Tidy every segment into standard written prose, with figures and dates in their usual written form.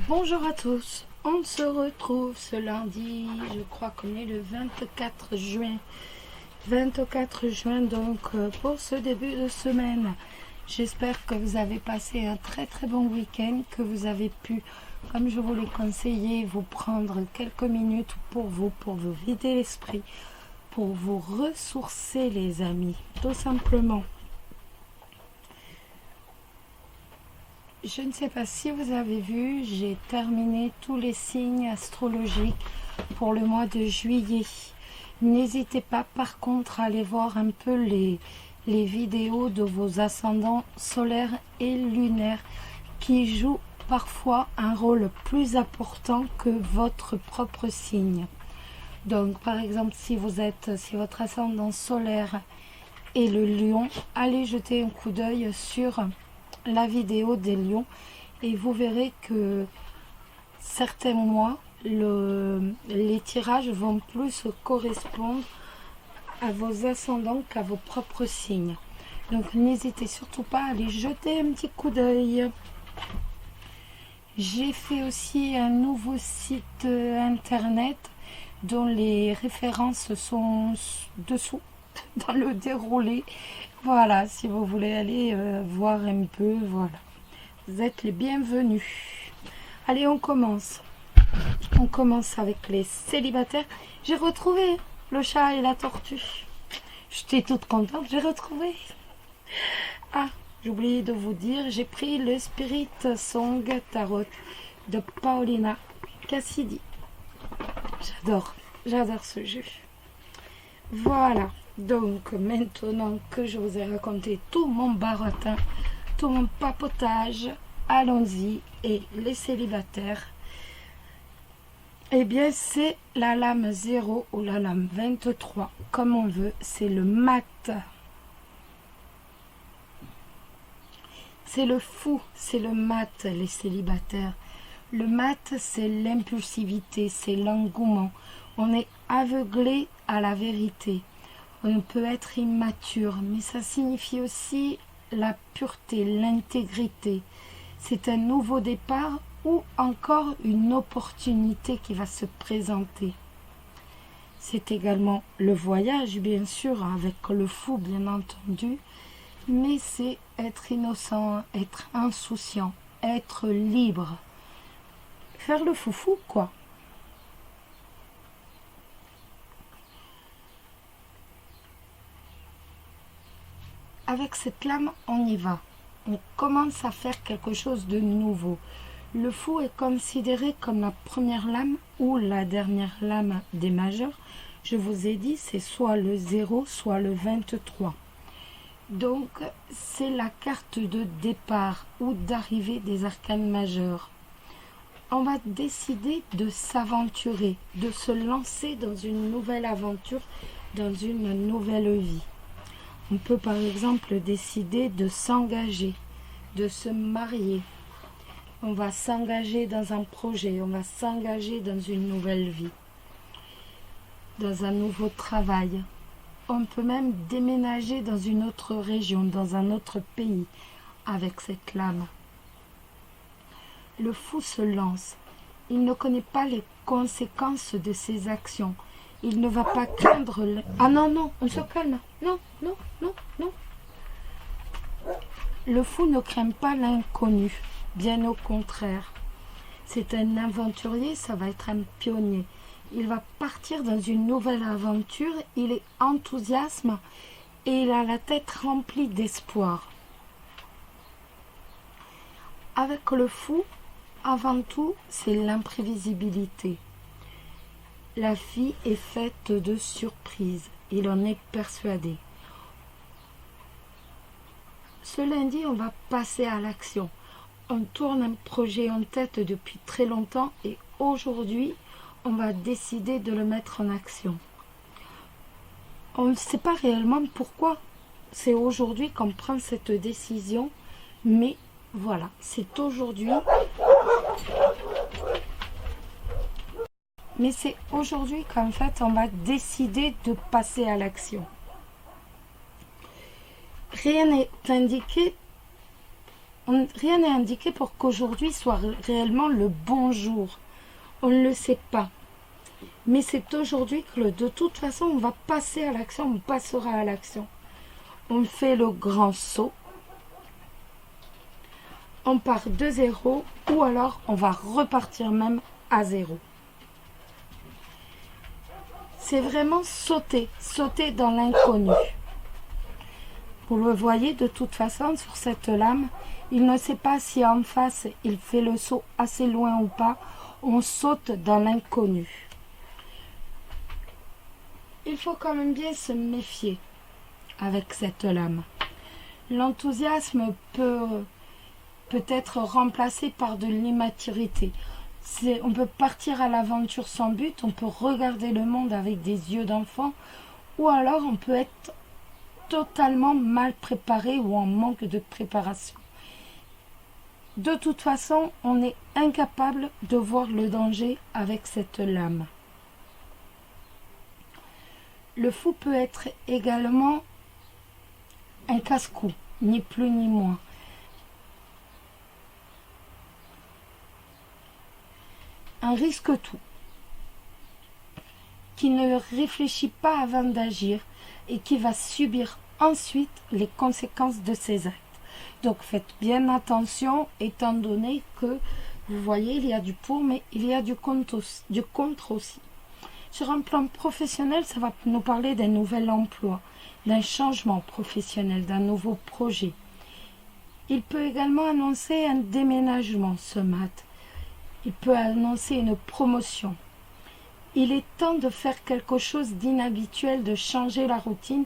Bonjour à tous, on se retrouve ce lundi, je crois qu'on est le 24 juin. 24 juin donc pour ce début de semaine. J'espère que vous avez passé un très bon week-end, que vous avez pu, comme je vous l'ai conseillé, vous prendre quelques minutes pour vous vider l'esprit, pour vous ressourcer les amis, tout simplement. Je ne sais pas si vous avez vu, j'ai terminé tous les signes astrologiques pour le mois de juillet. N'hésitez pas par contre à aller voir un peu les vidéos de vos ascendants solaires et lunaires qui jouent parfois un rôle plus important que votre propre signe. Donc par exemple si votre ascendant solaire est le lion, allez jeter un coup d'œil sur la vidéo des lions et vous verrez que certains mois les tirages vont plus correspondre à vos ascendants qu'à vos propres signes. Donc n'hésitez surtout pas à aller jeter un petit coup d'œil. J'ai fait aussi un nouveau site internet dont les références sont dessous dans le déroulé. Voilà, si vous voulez aller voir un peu, voilà. Vous êtes les bienvenus. Allez, on commence. On commence avec les célibataires. J'ai retrouvé le chat et la tortue. J'étais toute contente, j'ai retrouvé. Ah, j'ai oublié de vous dire, j'ai pris le Spirit Song Tarot de Paulina Cassidy. J'adore ce jeu. Voilà. Donc maintenant que je vous ai raconté tout mon baratin, tout mon papotage, allons-y. Et les célibataires, eh bien c'est la lame 0 ou la lame 23, comme on veut, c'est le mat. C'est le fou, c'est le mat, les célibataires. Le mat, c'est l'impulsivité, c'est l'engouement. On est aveuglé à la vérité. On peut être immature, mais ça signifie aussi la pureté, l'intégrité. C'est un nouveau départ ou encore une opportunité qui va se présenter. C'est également le voyage, bien sûr, avec le fou, bien entendu, mais c'est être innocent, être insouciant, être libre. Faire le foufou, quoi. Avec cette lame, on y va. On commence à faire quelque chose de nouveau. Le fou est considéré comme la première lame ou la dernière lame des majeurs. Je vous ai dit, c'est soit le 0, soit le 23. Donc, c'est la carte de départ ou d'arrivée des arcanes majeurs. On va décider de s'aventurer, de se lancer dans une nouvelle aventure, dans une nouvelle vie. On peut par exemple décider de s'engager, de se marier. On va s'engager dans un projet, on va s'engager dans une nouvelle vie, dans un nouveau travail. On peut même déménager dans une autre région, dans un autre pays, avec cette lame. Le fou se lance. Il ne connaît pas les conséquences de ses actions. Il ne va pas craindre... Ah non, on se calme. Non. Le fou ne craint pas l'inconnu. Bien au contraire. C'est un aventurier, ça va être un pionnier. Il va partir dans une nouvelle aventure. Il est enthousiaste et il a la tête remplie d'espoir. Avec le fou, avant tout, c'est l'imprévisibilité. La vie est faite de surprises, il en est persuadé. Ce lundi, on va passer à l'action. On tourne un projet en tête depuis très longtemps et aujourd'hui, on va décider de le mettre en action. On ne sait pas réellement pourquoi. C'est aujourd'hui qu'on prend cette décision, mais voilà, c'est aujourd'hui. Mais c'est aujourd'hui qu'en fait, on va décider de passer à l'action. Rien n'est indiqué Rien n'est indiqué pour qu'aujourd'hui soit réellement le bon jour. On ne le sait pas. Mais c'est aujourd'hui que de toute façon, on va passer à l'action, on passera à l'action. On fait le grand saut. On part de 0 ou alors on va repartir même à 0. C'est vraiment sauter dans l'inconnu. Vous le voyez de toute façon sur cette lame, il ne sait pas si en face il fait le saut assez loin ou pas. On saute dans l'inconnu. Il faut quand même bien se méfier avec cette lame. L'enthousiasme peut être remplacé par de l'immaturité. On peut partir à l'aventure sans but, on peut regarder le monde avec des yeux d'enfant, ou alors on peut être totalement mal préparé ou en manque de préparation. De toute façon, on est incapable de voir le danger avec cette lame. Le fou peut être également un casse-cou, ni plus ni moins. Un risque-tout, qui ne réfléchit pas avant d'agir et qui va subir ensuite les conséquences de ses actes. Donc faites bien attention, étant donné que, vous voyez, il y a du pour, mais il y a du contre aussi. Sur un plan professionnel, ça va nous parler d'un nouvel emploi, d'un changement professionnel, d'un nouveau projet. Il peut également annoncer un déménagement, ce mat. Il peut annoncer une promotion. Il est temps de faire quelque chose d'inhabituel, de changer la routine,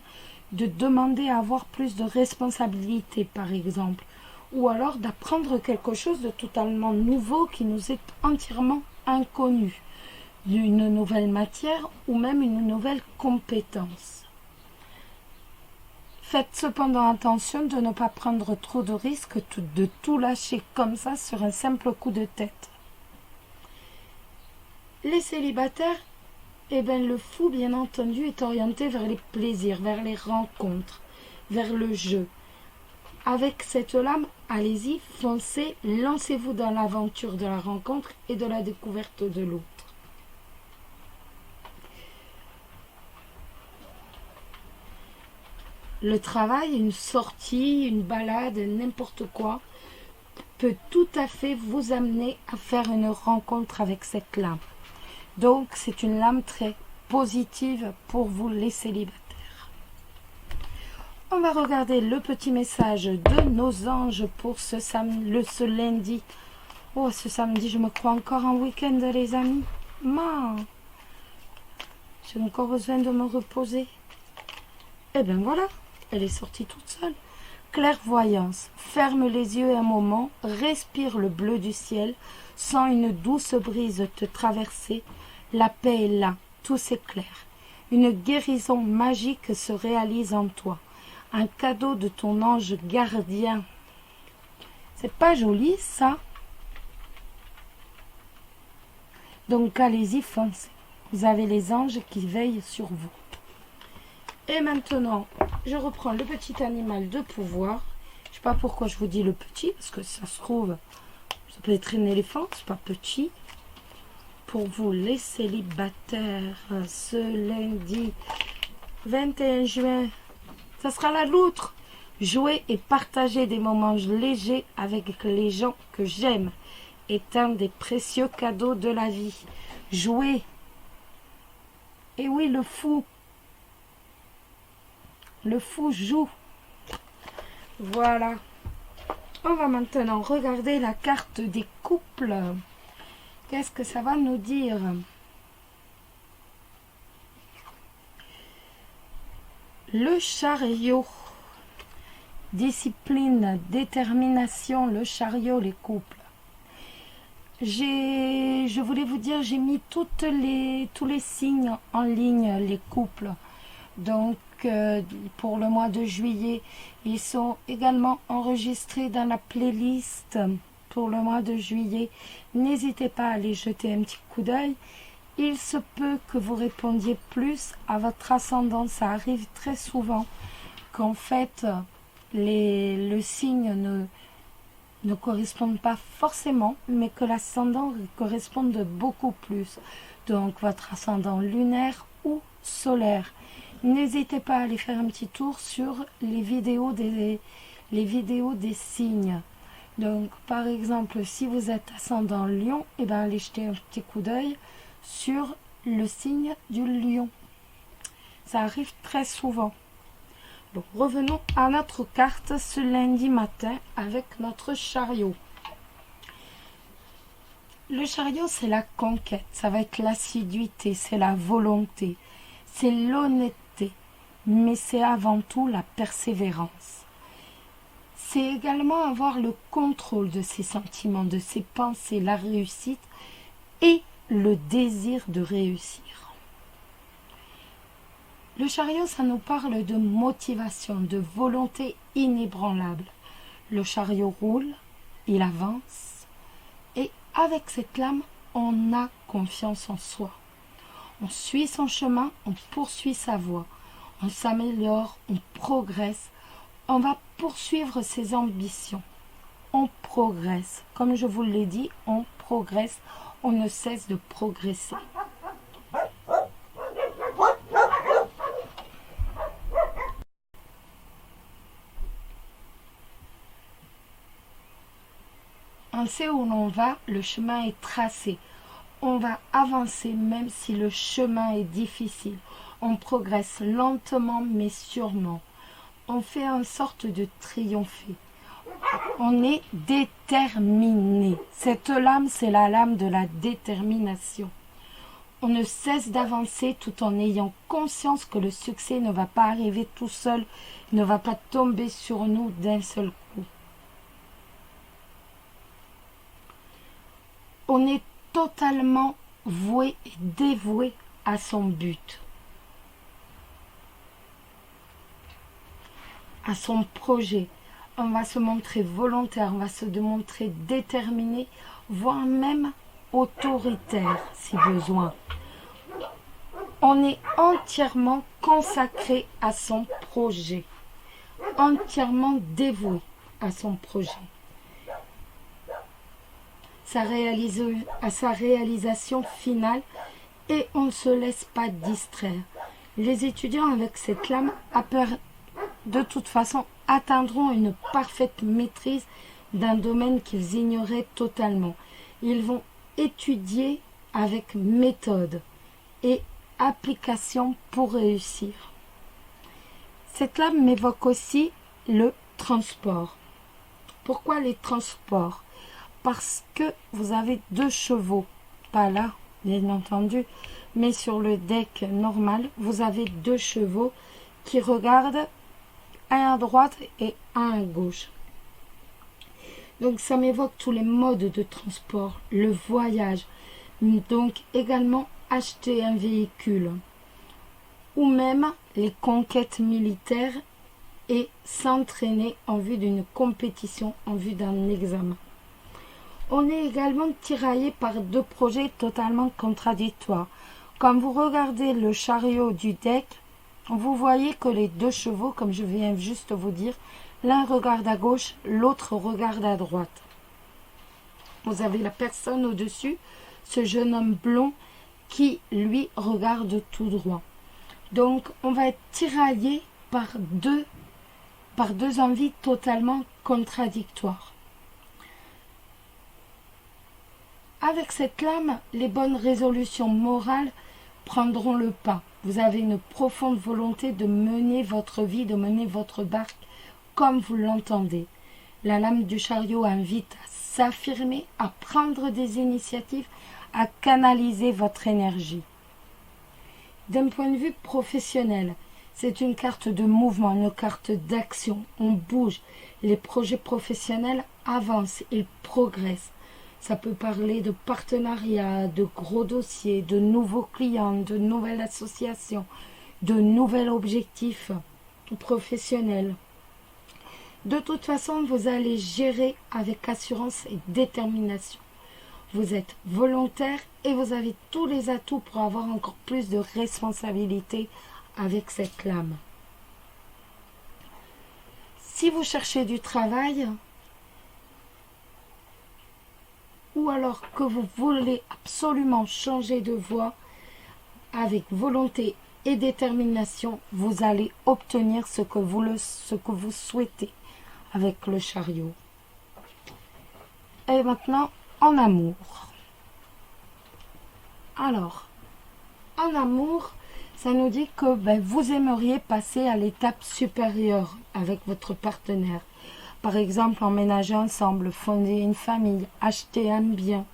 de demander à avoir plus de responsabilités, par exemple, ou alors d'apprendre quelque chose de totalement nouveau qui nous est entièrement inconnu, d'une nouvelle matière ou même une nouvelle compétence. Faites cependant attention de ne pas prendre trop de risques, de tout lâcher comme ça sur un simple coup de tête. Les célibataires, le fou, bien entendu, est orienté vers les plaisirs, vers les rencontres, vers le jeu. Avec cette lame, allez-y, foncez, lancez-vous dans l'aventure de la rencontre et de la découverte de l'autre. Le travail, une sortie, une balade, n'importe quoi, peut tout à fait vous amener à faire une rencontre avec cette lame. Donc, c'est une lame très positive pour vous, les célibataires. On va regarder le petit message de nos anges pour ce lundi. Oh, ce samedi, je me crois encore en week-end, les amis. J'ai encore besoin de me reposer. Eh bien, voilà, elle est sortie toute seule. Clairvoyance, ferme les yeux un moment, respire le bleu du ciel, sens une douce brise te traverser. La paix est là, tout s'éclaire. Une guérison magique se réalise en toi. Un cadeau de ton ange gardien. C'est pas joli, ça? Donc allez-y, foncez. Vous avez les anges qui veillent sur vous. Et maintenant, je reprends le petit animal de pouvoir. Je ne sais pas pourquoi je vous dis le petit, parce que ça se trouve, ça peut être un éléphant, c'est pas petit. Pour vous, les célibataires, ce lundi 21 juin, ça sera la loutre. Jouer et partager des moments légers avec les gens que j'aime est un des précieux cadeaux de la vie. Jouer. Et oui, le fou joue. Voilà. On va maintenant regarder la carte des couples. Qu'est-ce que ça va nous dire? Le chariot. Discipline, détermination, le chariot, les couples. Je voulais vous dire, j'ai mis tous les signes en ligne, les couples. Donc, pour le mois de juillet, ils sont également enregistrés dans la playlist pour le mois de juillet. N'hésitez pas à aller jeter un petit coup d'œil. Il se peut que vous répondiez plus à votre ascendant. Ça arrive très souvent qu'en fait, le signe ne correspondent pas forcément, mais que l'ascendant corresponde beaucoup plus. Donc votre ascendant lunaire ou solaire. N'hésitez pas à aller faire un petit tour sur les vidéos des signes. Donc par exemple, si vous êtes ascendant Lion, et bien allez jeter un petit coup d'œil sur le signe du Lion. Ça arrive très souvent. Donc revenons à notre carte ce lundi matin avec notre chariot. Le chariot, c'est la conquête, ça va être l'assiduité, c'est la volonté, c'est l'honnêteté, mais c'est avant tout la persévérance. C'est également avoir le contrôle de ses sentiments, de ses pensées, la réussite et le désir de réussir. Le chariot, ça nous parle de motivation, de volonté inébranlable. Le chariot roule, il avance, et avec cette lame, on a confiance en soi. On suit son chemin, on poursuit sa voie, on s'améliore, on progresse, on va poursuivre ses ambitions. On progresse, comme je vous l'ai dit, on progresse, on ne cesse de progresser. On sait où l'on va, le chemin est tracé. On va avancer même si le chemin est difficile. On progresse lentement mais sûrement. On fait en sorte de triompher. On est déterminé. Cette lame, c'est la lame de la détermination. On ne cesse d'avancer tout en ayant conscience que le succès ne va pas arriver tout seul, ne va pas tomber sur nous d'un seul coup. On est totalement voué et dévoué à son but, à son projet. On va se montrer volontaire, on va se montrer déterminé, voire même autoritaire si besoin. On est entièrement consacré à son projet, entièrement dévoué à son projet. À sa réalisation finale, et on ne se laisse pas distraire. Les étudiants avec cette lame, de toute façon, atteindront une parfaite maîtrise d'un domaine qu'ils ignoraient totalement. Ils vont étudier avec méthode et application pour réussir. Cette lame m'évoque aussi le transport. Pourquoi les transports ? Parce que vous avez 2 chevaux, pas là, bien entendu, mais sur le deck normal, vous avez 2 chevaux qui regardent un à droite et un à gauche. Donc ça m'évoque tous les modes de transport, le voyage, donc également acheter un véhicule, ou même les conquêtes militaires et s'entraîner en vue d'une compétition, en vue d'un examen. On est également tiraillé par 2 projets totalement contradictoires. Quand vous regardez le chariot du deck, vous voyez que les 2 chevaux, comme je viens juste vous dire, l'un regarde à gauche, l'autre regarde à droite. Vous avez la personne au-dessus, ce jeune homme blond, qui, lui, regarde tout droit. Donc, on va être tiraillé par deux envies totalement contradictoires. Avec cette lame, les bonnes résolutions morales prendront le pas. Vous avez une profonde volonté de mener votre vie, de mener votre barque comme vous l'entendez. La lame du chariot invite à s'affirmer, à prendre des initiatives, à canaliser votre énergie. D'un point de vue professionnel, c'est une carte de mouvement, une carte d'action. On bouge. Les projets professionnels avancent, ils progressent. Ça peut parler de partenariats, de gros dossiers, de nouveaux clients, de nouvelles associations, de nouveaux objectifs professionnels. De toute façon, vous allez gérer avec assurance et détermination. Vous êtes volontaire et vous avez tous les atouts pour avoir encore plus de responsabilité avec cette lame. Si vous cherchez du travail, ou alors que vous voulez absolument changer de voie, avec volonté et détermination, vous allez obtenir ce que vous souhaitez avec le chariot. Et maintenant, en amour. Alors, en amour, ça nous dit que vous aimeriez passer à l'étape supérieure avec votre partenaire. Par exemple, emménager ensemble, fonder une famille, acheter un bien.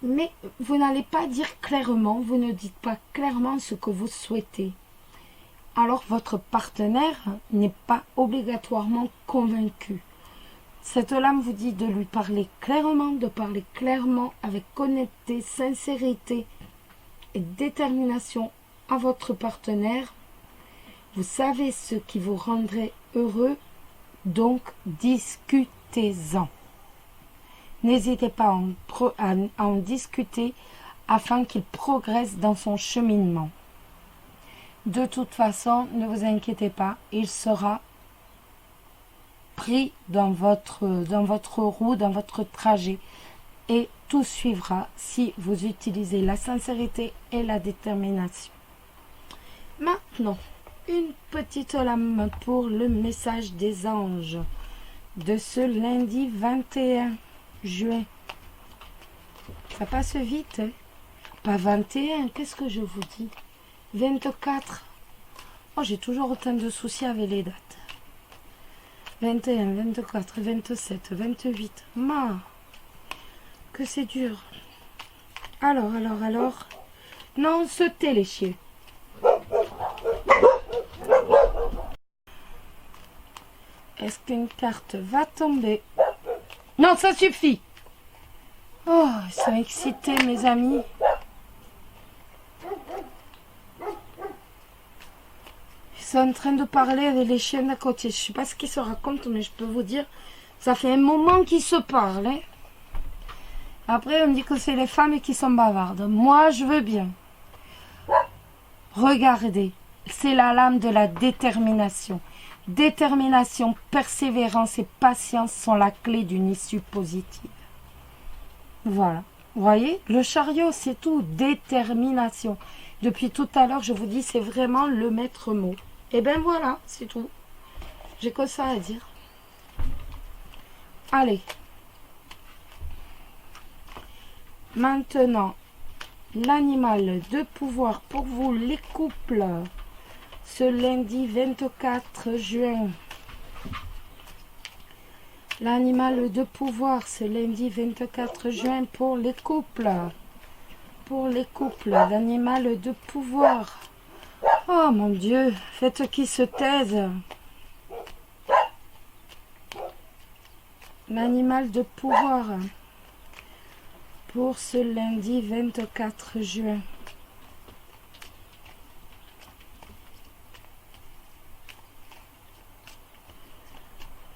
Mais vous n'allez pas dire clairement, vous ne dites pas clairement ce que vous souhaitez. Alors votre partenaire n'est pas obligatoirement convaincu. Cette lame vous dit de lui parler clairement, avec honnêteté, sincérité et détermination à votre partenaire. Vous savez ce qui vous rendrait heureux, donc discutez-en. N'hésitez pas à en discuter afin qu'il progresse dans son cheminement. De toute façon, ne vous inquiétez pas, il sera pris dans votre roue, dans votre trajet, et tout suivra si vous utilisez la sincérité et la détermination. Maintenant, une petite lame pour le message des anges de ce lundi 21 juin. Ça passe vite, hein? Pas 21, qu'est-ce que je vous dis? 24. Oh, j'ai toujours autant de soucis avec les dates. 21, 24, 27, 28. Que c'est dur. Alors. Non, sautez les chiens. Est-ce qu'une carte va tomber? Non, ça suffit. Oh, ils sont excités, mes amis. Ils sont en train de parler avec les chiens d'à côté. Je ne sais pas ce qu'ils se racontent, mais je peux vous dire, ça fait un moment qu'ils se parlent. Hein. Après, on dit que c'est les femmes qui sont bavardes. Moi, je veux bien. Regardez, c'est la lame de la détermination. Détermination, persévérance et patience sont la clé d'une issue positive. Voilà. Vous voyez, le chariot, c'est tout. Détermination. Depuis tout à l'heure, je vous dis, c'est vraiment le maître mot. Et ben voilà, c'est tout. J'ai que ça à dire. Allez. Maintenant, l'animal de pouvoir pour vous, les couples, ce lundi 24 juin. L'animal de pouvoir, ce lundi 24 juin pour les couples. Pour les couples, l'animal de pouvoir. Oh mon Dieu, faites qu'ils se taisent. L'animal de pouvoir pour ce lundi 24 juin.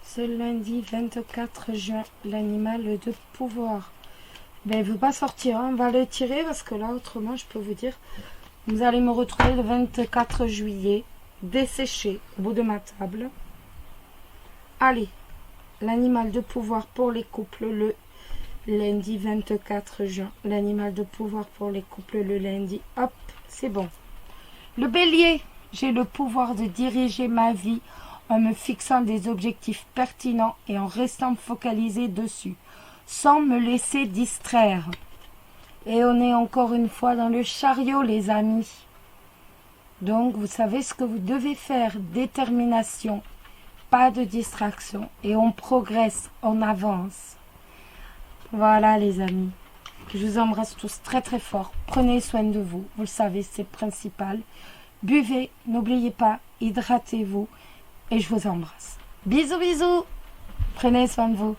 Ce lundi 24 juin, l'animal de pouvoir. Ben, il ne veut pas sortir, hein. On va le tirer parce que là, autrement, je peux vous dire, vous allez me retrouver le 24 juillet, desséché au bout de ma table. Allez, l'animal de pouvoir pour les couples, le lundi 24 juin. L'animal de pouvoir pour les couples, le lundi. Hop, c'est bon. Le bélier, j'ai le pouvoir de diriger ma vie en me fixant des objectifs pertinents et en restant focalisé dessus, sans me laisser distraire. Et on est encore une fois dans le chariot, les amis. Donc, vous savez ce que vous devez faire. Détermination, pas de distraction. Et on progresse, on avance. Voilà, les amis. Je vous embrasse tous très très fort. Prenez soin de vous. Vous le savez, c'est principal. Buvez, n'oubliez pas, hydratez-vous. Et je vous embrasse. Bisous, bisous. Prenez soin de vous.